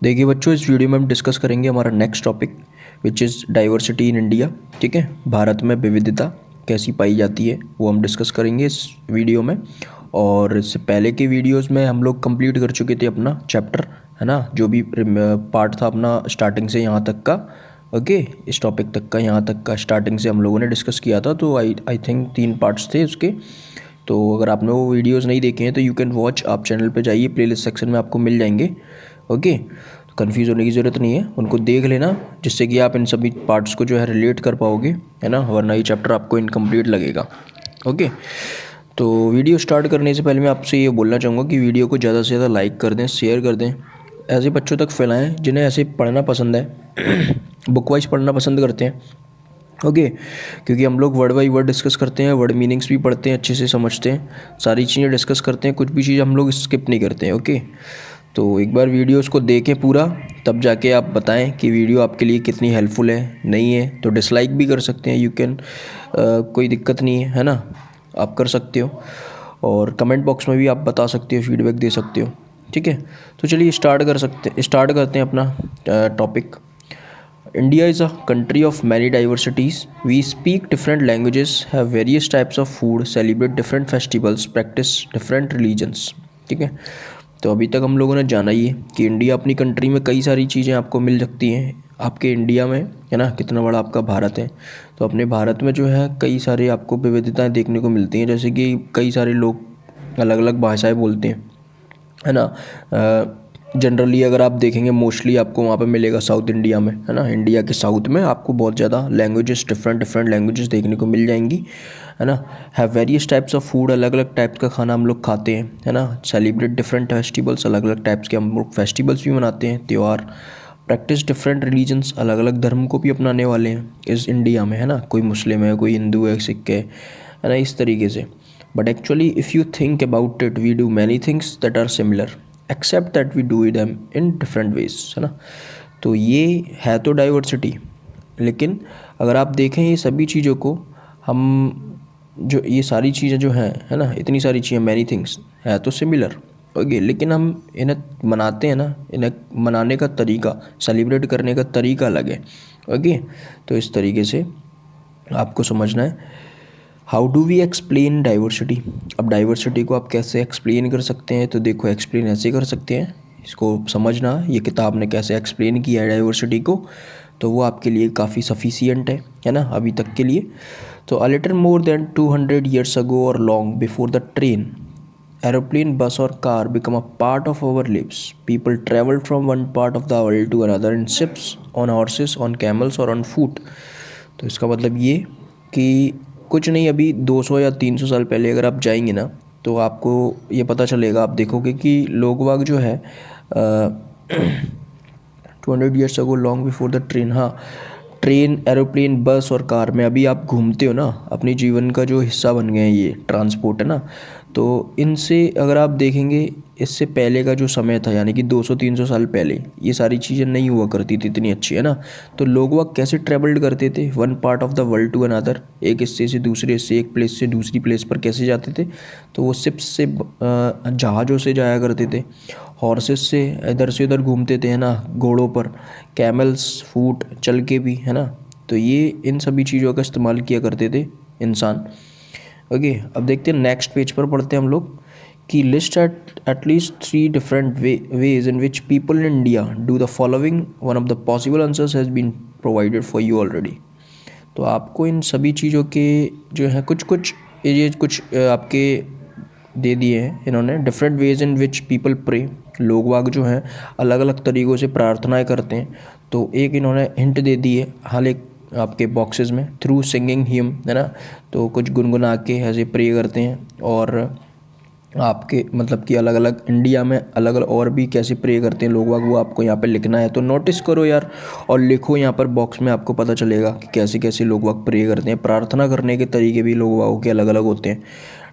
देखिए बच्चों, इस वीडियो में हम डिस्कस करेंगे हमारा next topic which is diversity in India. ठीक है, भारत में विविधता कैसी पाई जाती है वो हम डिस्कस करेंगे इस वीडियो में। और इससे पहले के वीडियोस में हम लोग कंप्लीट कर चुके थे अपना चैप्टर, है ना, जो भी पार्ट था अपना स्टार्टिंग से यहाँ तक का। ओके, इस टॉपिक तक का, यहाँ तक का स्टार्टिंग से हम लोगों ने डिस्कस किया था। तो आई थिंक 3 पार्ट्स थे उसके। तो अगर आपने वो वीडियोस नहीं देखे हैं तो यू कैन वॉच, आप चैनल पे जाइए, प्लेलिस्ट सेक्शन में आपको मिल जाएंगे। ओके, तो कन्फ्यूज़ होने की ज़रूरत नहीं है, उनको देख लेना, जिससे कि आप इन सभी पार्ट्स को जो है रिलेट कर पाओगे, है ना, वरना ये चैप्टर आपको इनकम्प्लीट लगेगा। ओके, तो वीडियो स्टार्ट करने से पहले मैं आपसे ये बोलना चाहूँगा कि वीडियो को ज़्यादा से ज़्यादा लाइक कर दें, शेयर कर दें, ऐसे बच्चों तक फैलाएं जिन्हें ऐसे पढ़ना पसंद है बुक वाइज पढ़ना पसंद करते हैं। ओके, क्योंकि हम लोग वर्ड बाई वर्ड डिस्कस करते हैं, वर्ड मीनिंग्स भी पढ़ते हैं, अच्छे से समझते हैं, सारी चीज़ें डिस्कस करते हैं, कुछ भी चीज़ हम लोग स्किप नहीं करते हैं। ओके, तो एक बार वीडियोस को देखें पूरा, तब जाके आप बताएं कि वीडियो आपके लिए कितनी हेल्पफुल है। नहीं है तो डिसलाइक भी कर सकते हैं, यू कैन, कोई दिक्कत नहीं है ना, आप कर सकते हो। और कमेंट बॉक्स में भी आप बता सकते हो, फीडबैक दे सकते हो। ठीक है, तो चलिए स्टार्ट करते हैं अपना topic. India is a country of many diversities. We speak different languages, have various types of food, celebrate different festivals, practice different religions. ठीक है, तो अभी तक हम लोगों ने जाना ही है कि इंडिया अपनी कंट्री में कई सारी चीज़ें आपको मिल सकती हैं। आपके इंडिया में, है ना, कितना बड़ा आपका भारत है, तो अपने भारत में जो है कई सारे आपको विविधताएं देखने को मिलती हैं। जैसे कि कई सारे लोग अलग अलग भाषाएं बोलते हैं, है ना। जनरली अगर आप देखेंगे, मोस्टली आपको वहाँ पे मिलेगा साउथ इंडिया में, है ना, इंडिया के साउथ में आपको बहुत ज़्यादा लैंग्वेजेस, डिफरेंट लैंग्वेजेस देखने को मिल जाएंगी, है ना। Have various types of food, अलग अलग टाइप्स का खाना हम लोग खाते हैं, है ना। सेलिब्रेट डिफरेंट फेस्टिवल्स, अलग अलग टाइप्स के हम लोग फेस्टिवल्स भी मनाते हैं, त्यौहार। प्रैक्टिस डिफरेंट रिलीजन्स, अलग अलग धर्म को भी अपनाने वाले हैं इस इंडिया में, है ना। कोई मुस्लिम है, कोई हिंदू है, सिख है ना, इस तरीके से। But actually if you think about it, we do many things that are similar, except that we do it um in different ways, है ना। तो ये है तो डाइवर्सिटी, लेकिन अगर आप देखें ये सभी चीज़ों को, हम जो ये सारी चीज़ें जो हैं, है ना, इतनी सारी चीज़ें, मैनी थिंग्स है तो सिमिलर। ओके, लेकिन हम इन्हें मनाते हैं ना, इन्हें मनाने का तरीका, सेलिब्रेट करने का तरीका अलग है। ओके, तो इस तरीके से आपको समझना है। How do we explain diversity. अब डाइवर्सिटी को आप कैसे एक्सप्लेन कर सकते हैं, तो देखो एक्सप्लेन ऐसे कर सकते हैं, इसको समझना, ये किताब ने कैसे एक्सप्लेन किया है डाइवर्सिटी को, तो वो आपके लिए काफ़ी सफिशियंट है ना, अभी तक के लिए। तो a little more than 200 years ago or long before the train, aeroplane, bus or car become a part of our lives. People traveled from one part of the world to another in ships, on horses, on camels or on foot. तो इसका मतलब ये कि कुछ नहीं, अभी 200 या 300 साल पहले अगर आप जाएंगे ना, तो आपको ये पता चलेगा, आप देखोगे कि लोग वाग जो है 200 years ago long before the train, हाँ, ट्रेन, एरोप्लेन, बस और कार में अभी आप घूमते हो ना, अपनी जीवन का जो हिस्सा बन गए हैं ये ट्रांसपोर्ट, है ना। तो इनसे अगर आप देखेंगे, इससे पहले का जो समय था, यानी कि 200-300 साल पहले, ये सारी चीज़ें नहीं हुआ करती थी इतनी अच्छी, है ना। तो लोग वह कैसे ट्रेवल्ड करते थे, one part of the world to another, एक हिस्से से दूसरे हिस्से, एक प्लेस से दूसरी प्लेस पर कैसे जाते थे, तो वो शिप्स से, जहाज़ों से जाया करते थे, हॉर्सेस से इधर से उधर घूमते थे, है ना, घोड़ों पर, कैमल्स, फूट, चल के भी, है ना। तो ये इन सभी चीज़ों का इस्तेमाल किया करते थे इंसान। ओके, अब देखते हैं नेक्स्ट पेज पर पढ़ते हैं हम लोग कि list at least 3 different ways in which people in India do the following, one of the possible answers has been provided for you already. तो आपको इन सभी चीज़ों के जो है कुछ कुछ ये कुछ आपके दे दिए हैं इन्होंने। Different ways in which people pray, लोग वाग जो हैं अलग अलग तरीक़ों से प्रार्थनाएं करते हैं। तो एक इन्होंने हिंट दे दी है हाल एक आपके बॉक्सेस में, थ्रू सिंगिंग हिम, है ना। तो कुछ गुनगुना के ऐसे प्रे करते हैं, और आपके मतलब कि अलग अलग इंडिया में अलग अलग और भी कैसे प्रे करते हैं लोग वाग, वो आपको यहाँ पे लिखना है। तो नोटिस करो यार, और लिखो यहाँ पर बॉक्स में, आपको पता चलेगा कि कैसे कैसे लोग वाग प्रे करते हैं। प्रार्थना करने के तरीके भी लोग वागों के अलग अलग होते हैं।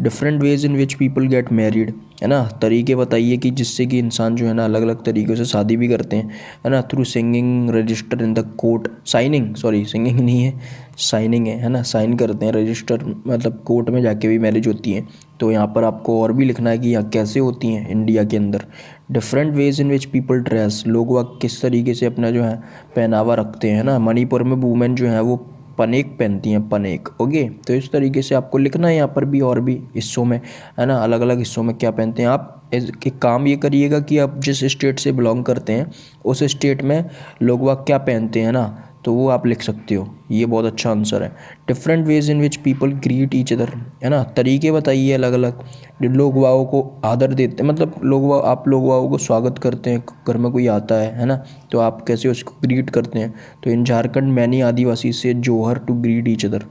Different ways in which people get married, है ना, तरीके बताइए कि जिससे कि इंसान जो है ना अलग अलग तरीक़ों से शादी भी करते हैं, है ना। Through singing, register in the court, signing, sorry singing नहीं है, साइनिंग है ना, साइन करते हैं, रजिस्टर मतलब कोर्ट में जाके भी मैरिज होती है। तो यहाँ पर आपको और भी लिखना है कि यहाँ कैसे होती हैं इंडिया के अंदर। Different ways in which people dress, लोग वह किस तरीके से अपना जो है पहनावा रखते हैं ना। मणिपुर में वुमेन जो है वो पनेक पहनती हैं, पनेक। ओके, तो इस तरीके से आपको लिखना है यहाँ पर भी, और भी हिस्सों में, है ना, अलग अलग हिस्सों में क्या पहनते हैं। आप एक काम ये करिएगा कि आप जिस स्टेट से बिलोंग करते हैं उस स्टेट में लोग वह क्या पहनते हैं ना, तो वो आप लिख सकते हो। ये बहुत अच्छा आंसर है। Different ways in which people greet each other, है ना, तरीके बताइए अलग अलग। लोग वाओ को आदर देते हैं, मतलब लोग वाओ, आप लोग वाओ को स्वागत करते हैं, घर में कोई आता है ना, तो आप कैसे उसको ग्रीट करते हैं। तो इन झारखंड मैनी आदिवासी से जोहर टू ग्रीट ईच अदर,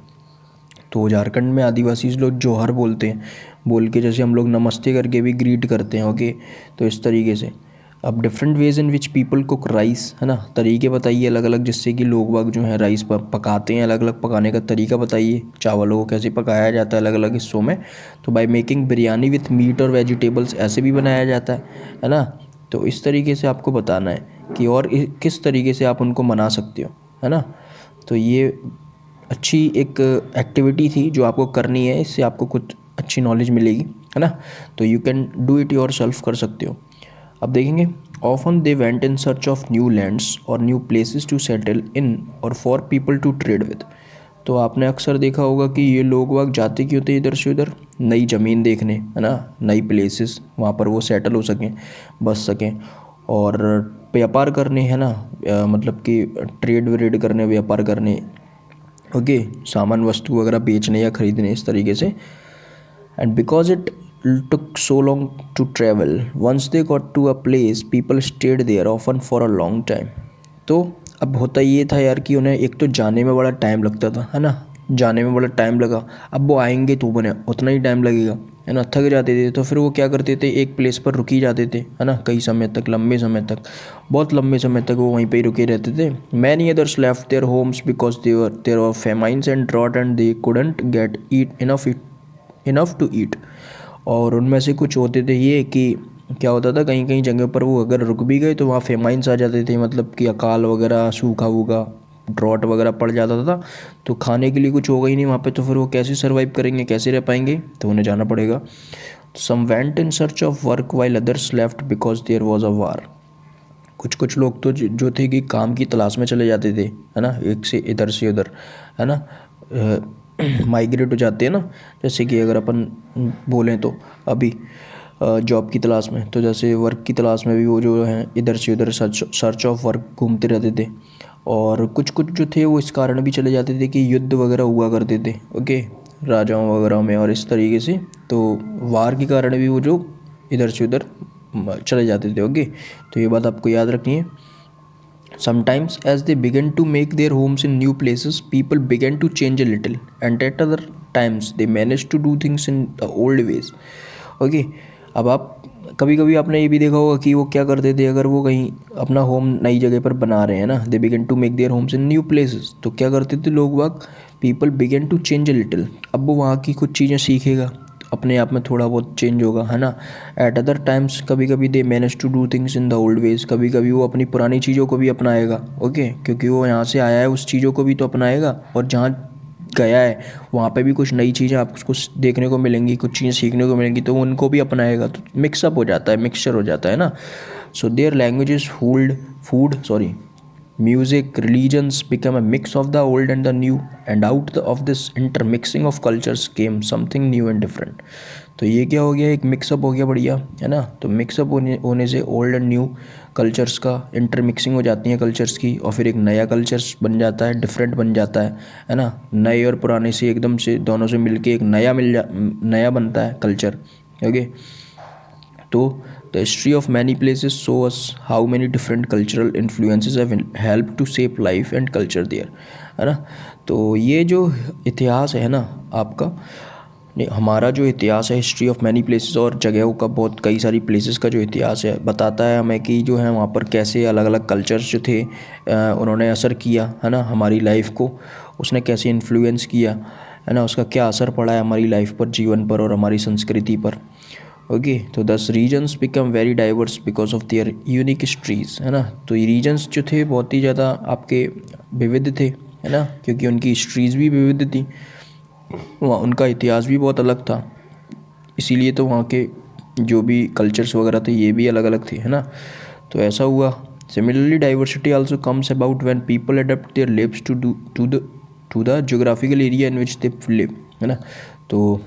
तो झारखंड में आदिवासी लोग जोहर बोलते हैं, बोल के जैसे हम लोग नमस्ते करके भी ग्रीट करते हैं। ओके, तो इस तरीके से। अब different ways in which people cook rice, है ना, तरीके बताइए अलग अलग जिससे कि लोग बाग जो है राइस पकाते हैं, अलग अलग पकाने का तरीका बताइए। चावलों को कैसे पकाया जाता है अलग अलग हिस्सों में। तो by making biryani with meat और वेजिटेबल्स, ऐसे भी बनाया जाता है ना। तो इस तरीके से आपको बताना है कि और किस तरीके से आप उनको मना सकते हो, है ना। तो ये अच्छी एक एक्टिविटी थी जो आपको करनी है, इससे आपको कुछ अच्छी नॉलेज मिलेगी, है ना। तो you can do it yourself, कर सकते हो। अब देखेंगे, often they went in search of new lands और new places to settle in और for people to trade with. तो आपने अक्सर देखा होगा कि ये लोग वक्त जाते क्यों थे इधर से उधर, नई ज़मीन देखने, है ना, नई प्लेसेस, वहाँ पर वो सेटल हो सकें, बस सकें, और व्यापार करने, है ना, मतलब कि ट्रेड व्रेड करने, व्यापार करने। ओके, सामान वस्तु वगैरह बेचने या खरीदने, इस तरीके से। And because it took so long to travel, once they got to a place people stayed there often for a long time। तो अब होता ये था यार कि उन्हें एक तो जाने में बड़ा टाइम लगता था, है ना, जाने में बड़ा टाइम लगा। अब वो आएंगे तो बने उतना ही टाइम लगेगा, है ना, थक जाते थे। तो फिर वो क्या करते थे, एक प्लेस पर रुकी जाते थे, है ना, कई समय तक, लंबे समय तक, बहुत लंबे समय तक वो वहीं पे ही रुके रहते थे। Many others left their homes because there were famines and drought and they couldn't get eat enough to eat. और उनमें से कुछ होते थे ये कि क्या होता था, कहीं कहीं जगह पर वो अगर रुक भी गए तो वहाँ फेमाइंस आ जाते थे, मतलब कि अकाल वगैरह, सूखा वूखा, ड्रॉट वगैरह पड़ जाता था। तो खाने के लिए कुछ होगा ही नहीं वहाँ पे, तो फिर वो कैसे सर्वाइव करेंगे, कैसे रह पाएंगे, तो उन्हें जाना पड़ेगा। Some went in search of work while others left because there was a war. कुछ कुछ लोग तो जो थे कि काम की तलाश में चले जाते थे, है ना, एक से इधर से उधर, है ना, माइग्रेट हो जाते हैं ना। जैसे कि अगर अपन बोलें तो अभी जॉब की तलाश में, तो जैसे वर्क की तलाश में भी वो जो है इधर से उधर सर्च ऑफ वर्क घूमते रहते थे। और कुछ कुछ जो थे वो इस कारण भी चले जाते थे कि युद्ध वगैरह हुआ करते थे, ओके, राजाओं वगैरह में, और इस तरीके से। तो वार के कारण भी वो जो इधर से उधर चले जाते थे। ओके, तो ये बात आपको याद रखनी है। Sometimes, as they began to make their homes in new places, people began to change a little, and at other times, they managed to do things in the old ways। Okay, अब आप कभी कभी आपने ये भी देखा होगा कि वो क्या करते थे, अगर वो कहीं अपना होम नई जगह पर बना रहे हैं ना, they began to make their homes in new places, तो क्या करते थे लोग वहाँ, people began to change a little. अब वो वहाँ की कुछ चीज़ें सीखेगा, अपने आप में थोड़ा बहुत चेंज होगा, है ना। एट अदर टाइम्स, कभी कभी they manage to do things in the old ways, कभी कभी वो अपनी पुरानी चीज़ों को भी अपनाएगा। ओके, क्योंकि वो यहाँ से आया है, उस चीज़ों को भी तो अपनाएगा, और जहाँ गया है वहाँ पे भी कुछ नई चीज़ें आपको देखने को मिलेंगी, कुछ चीज़ें सीखने को मिलेंगी, तो उनको भी अपनाएगा। तो मिक्सअप हो जाता है, मिक्सचर हो जाता है ना। So their languages music, religions become a mix of the old and the new, and out of this intermixing of cultures came something new and different। तो ये क्या हो गया, एक मिक्सअप हो गया, बढ़िया, है ना। तो मिक्सअप होने से ओल्ड एंड न्यू कल्चर्स का इंटरमिक्सिंग हो जाती है कल्चर्स की, और फिर एक नया कल्चर्स बन जाता है, डिफरेंट बन जाता है ना। नए और पुराने से एकदम से दोनों से मिलके एक नया बनता है कल्चर। ओके, तो the history of many places show us how many different cultural influences have help to shape life and culture there, है ना। तो ये जो इतिहास है ना आपका, नहीं, हमारा जो इतिहास है, हिस्ट्री ऑफ मैनी प्लेसेस, और जगहों का, बहुत कई सारी प्लेसेस का जो इतिहास है, बताता है हमें कि जो है वहाँ पर कैसे अलग अलग कल्चर्स जो थे उन्होंने असर किया, है ना, हमारी लाइफ को। उसने कैसे इन्फ्लुएंस किया, है ना, उसका क्या असर पड़ा है हमारी लाइफ पर, जीवन पर, और हमारी संस्कृति पर। ओके, तो thus regions become very diverse because of their unique histories, है ना। तो ये रीजन्स जो थे बहुत ही ज़्यादा आपके विविध थे, है ना, क्योंकि उनकी हिस्ट्रीज़ भी विविध थी, वहाँ उनका इतिहास भी बहुत अलग था। इसीलिए तो वहाँ के जो भी कल्चर्स वगैरह थे ये भी अलग अलग थे, है ना। तो ऐसा हुआ। Similarly diversity also comes about when people adopt their lives to the geographical area in which they live, है ना। तो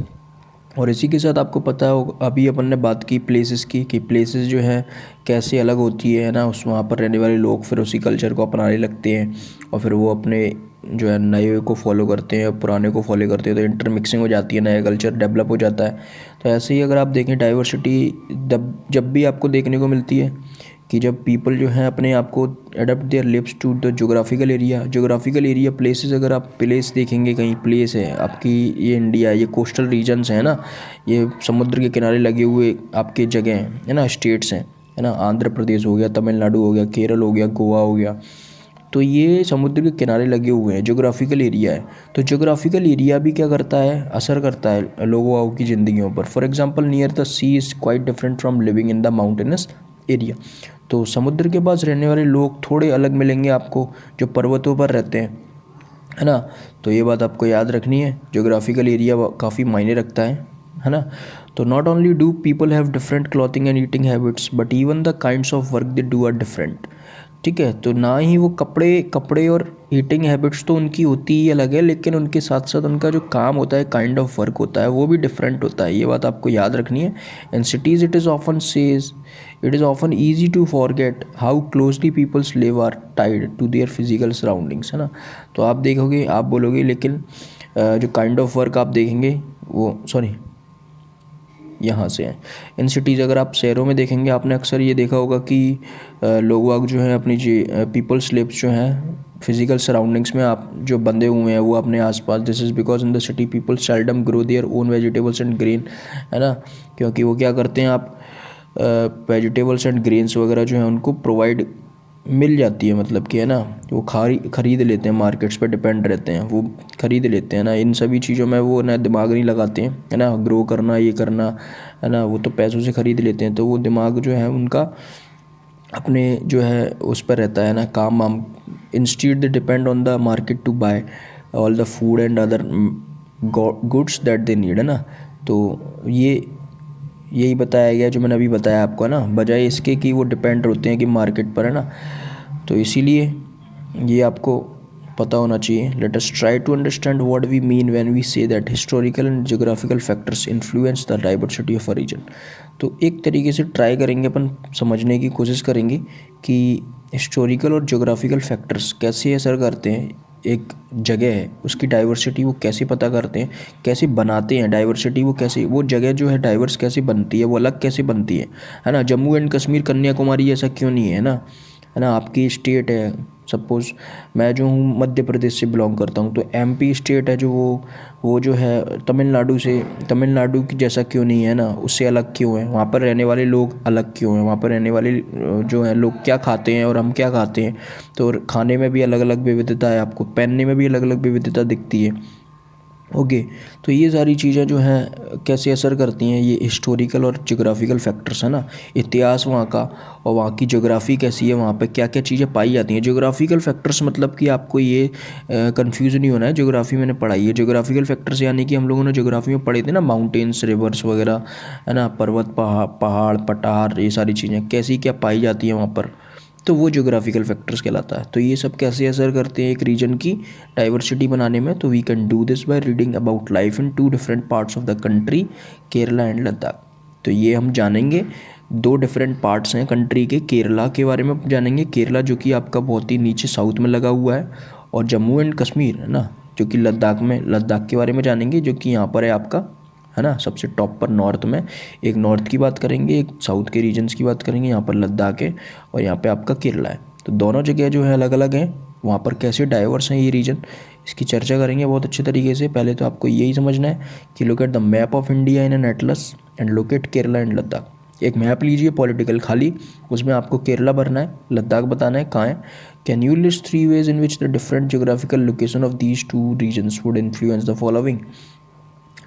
और इसी के साथ आपको पता हो, अभी अपन ने बात की प्लेसेस की कि प्लेसेस जो है कैसे अलग होती है ना, उस वहाँ पर रहने वाले लोग फिर उसी कल्चर को अपनाने लगते हैं और फिर वो अपने जो है नए को फॉलो करते हैं और पुराने को फॉलो करते हैं, तो इंटरमिक्सिंग हो जाती है, नया कल्चर डेवलप हो जाता है। तो ऐसे ही अगर आप देखें डाइवर्सिटी जब भी आपको देखने को मिलती है कि जब पीपल जो हैं अपने आप को adapt their lives to the geographical area places, अगर आप प्लेस देखेंगे कहीं प्लेस है आपकी, ये इंडिया, ये कोस्टल रीजन्स हैं ना, ये समुद्र के किनारे लगे हुए आपके जगह हैं, है ना, स्टेट्स हैं, है ना, आंध्र प्रदेश हो गया, तमिलनाडु हो गया, केरल हो गया, गोवा हो गया, तो ये समुद्र के किनारे लगे हुए हैं, जोग्राफिकल एरिया है। तो जोग्राफिकल एरिया भी क्या करता है, असर करता है लोगों की ज़िंदगियों पर। For example near the sea is quite different from living in the mountainous area. तो समुद्र के पास रहने वाले लोग थोड़े अलग मिलेंगे आपको जो पर्वतों पर रहते हैं, है ना। तो ये बात आपको याद रखनी है, जोग्राफिकल एरिया काफ़ी मायने रखता है ना। तो not only do people have different clothing and eating habits but even the kinds of work they do are different. ठीक है, तो ना ही वो कपड़े और ईटिंग हैबिट्स तो उनकी होती ही अलग है, लेकिन उनके साथ साथ उनका जो काम होता है, काइंड ऑफ वर्क होता है, वो भी डिफरेंट होता है। ये बात आपको याद रखनी है। In cities it is often easy to forget how closely people's live are tied to their physical surroundings, है ना। तो आप देखोगे, आप बोलोगे लेकिन जो काइंड ऑफ वर्क आप देखेंगे वो यहाँ से हैं। इन सिटीज़, अगर आप शहरों में देखेंगे, आपने अक्सर ये देखा होगा कि लोग जो हैं अपनी पीपल्स लिव्स जो हैं फिजिकल सराउंडिंग्स में आप जो बंधे हुए हैं वो अपने आसपास। This is because in the city people seldom grow their own vegetables and grain, है ना। क्योंकि वो क्या करते हैं, आप वेजिटेबल्स एंड ग्रेन्स वगैरह जो हैं उनको प्रोवाइड मिल जाती है, मतलब कि, है ना, वो खरीद लेते हैं, मार्केट्स पे डिपेंड रहते हैं, वो खरीद लेते हैं ना। इन सभी चीज़ों में वो ना दिमाग नहीं लगाते हैं, है ना, ग्रो करना, ये करना, है ना, वो तो पैसों से खरीद लेते हैं। तो वो दिमाग जो है उनका अपने जो है उस पर रहता है ना, काम वाम। Instead they depend on the market to buy all the food and other goods that they need, है ना। तो यही बताया गया जो मैंने अभी बताया आपको, ना, बजाय इसके कि वो डिपेंड होते हैं कि मार्केट पर, है ना। तो इसीलिए ये आपको पता होना चाहिए। Let us try to understand what we mean when we say that historical and geographical factors influence the diversity of a region. तो एक तरीके से ट्राई करेंगे अपन, समझने की कोशिश करेंगे कि हिस्टोरिकल और ज्योग्राफिकल फैक्टर्स कैसे असर करते हैं एक जगह है, उसकी डाइवर्सिटी वो कैसे पता करते हैं, कैसे बनाते हैं डाइवर्सिटी, वो कैसे, वो जगह जो है डाइवर्स कैसे बनती है, वो अलग कैसे बनती है ना। जम्मू एंड कश्मीर, कन्याकुमारी ऐसा क्यों नहीं है ना। आपकी स्टेट है, सपोज़ मैं जो हूँ मध्य प्रदेश से बिलोंग करता हूँ, तो एमपी स्टेट है जो वो जो है तमिलनाडु की जैसा क्यों नहीं है ना, उससे अलग क्यों है। वहाँ पर रहने वाले लोग अलग क्यों हैं, वहाँ पर रहने वाले जो हैं लोग क्या खाते हैं और हम क्या खाते हैं। तो खाने में भी अलग अलग विविधता है, आपको पहनने में भी अलग अलग विविधता दिखती है। ओके, तो ये सारी चीज़ें जो हैं कैसे असर करती हैं, ये हिस्टोरिकल और ज्योग्राफिकल फैक्टर्स, है ना। इतिहास वहाँ का और वहाँ की ज्योग्राफी कैसी है, वहाँ पे क्या क्या चीज़ें पाई जाती हैं। ज्योग्राफिकल फैक्टर्स मतलब कि आपको ये कंफ्यूज नहीं होना है, ज्योग्राफी मैंने पढ़ाई है। ज्योग्राफिकल फैक्टर्स यानी कि हम लोगों ने ज्योग्राफी में पढ़े थे ना, माउंटेन्स, रिवर्स वगैरह, है ना, पर्वत, पहाड़, पठार, ये सारी चीज़ें कैसी क्या पाई जाती हैं वहाँ पर, तो वो ज्योग्राफिकल फैक्टर्स कहलाता है। तो ये सब कैसे असर करते हैं एक रीजन की डाइवर्सिटी बनाने में। तो we can do this by reading about life in two different parts of the country, Kerala and Ladakh. तो ये हम जानेंगे, दो डिफरेंट पार्ट्स हैं कंट्री के। केरला के बारे में जानेंगे, केरला जो कि आपका बहुत ही नीचे साउथ में लगा हुआ है, और जम्मू एंड कश्मीर, है ना, जो कि लद्दाख के बारे में जानेंगे, जो कि यहाँ पर है आपका, है ना, सबसे टॉप पर नॉर्थ में। एक नॉर्थ की बात करेंगे, एक साउथ के रीजन्स की बात करेंगे। यहाँ पर लद्दाख है और यहाँ पे आपका केरला है। तो दोनों जगह जो है अलग अलग हैं, वहाँ पर कैसे डाइवर्स हैं ये रीजन, इसकी चर्चा करेंगे बहुत अच्छे तरीके से। पहले तो आपको यही समझना है कि लोक at the map of India in an Atlas and locate Kerala and Ladakh. एक मैप लीजिए पॉलिटिकल खाली, उसमें आपको केरला भरना है, लद्दाख बताना है कहाँ है। Can you list 3 ways in which the different geographical location of these two regions would influence the following?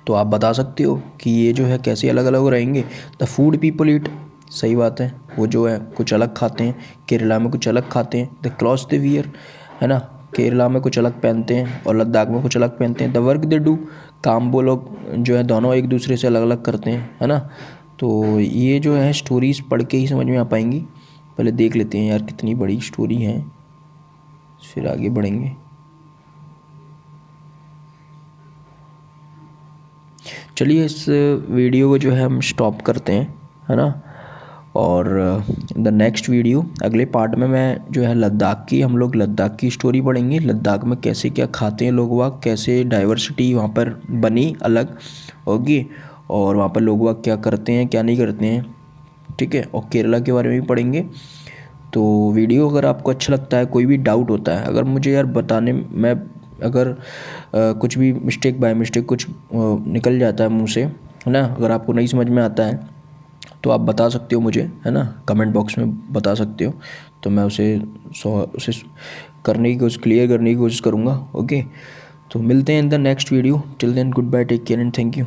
तो आप बता सकते हो कि ये जो है कैसे अलग अलग रहेंगे। द फूड पीपल ईट, सही बात है, वो जो है कुछ अलग खाते हैं, केरला में कुछ अलग खाते हैं। द क्लॉथ्स दे वियर, है ना, केरला में कुछ अलग पहनते हैं और लद्दाख में कुछ अलग पहनते हैं। द वर्क दे डू, काम वो लोग जो है दोनों एक दूसरे से अलग अलग करते हैं, है ना। तो ये जो है स्टोरीज़ पढ़ के ही समझ में आ पाएंगी। पहले देख लेते हैं यार कितनी बड़ी स्टोरी है, फिर आगे बढ़ेंगे। चलिए इस वीडियो को जो है हम स्टॉप करते हैं, है ना। और द नेक्स्ट वीडियो, अगले पार्ट में मैं जो है लद्दाख की, हम लोग लद्दाख की स्टोरी पढ़ेंगे। लद्दाख में कैसे क्या खाते हैं लोग वहाँ, कैसे डाइवर्सिटी वहाँ पर बनी अलग होगी, और वहाँ पर लोग वहाँ क्या करते हैं क्या नहीं करते हैं, ठीक है। और केरला के बारे में भी पढ़ेंगे। तो वीडियो अगर आपको अच्छा लगता है, कोई भी डाउट होता है, अगर मुझे यार बताने मैं अगर कुछ भी मिस्टेक बाय मिस्टेक कुछ निकल जाता है मुंह से, है ना, अगर आपको नहीं समझ में आता है तो आप बता सकते हो मुझे, है ना, कमेंट बॉक्स में बता सकते हो। तो मैं उसे करने की कोशिश, क्लियर करने की कोशिश करूँगा। ओके, तो मिलते हैं in the next video. Till then goodbye, take care and thank you.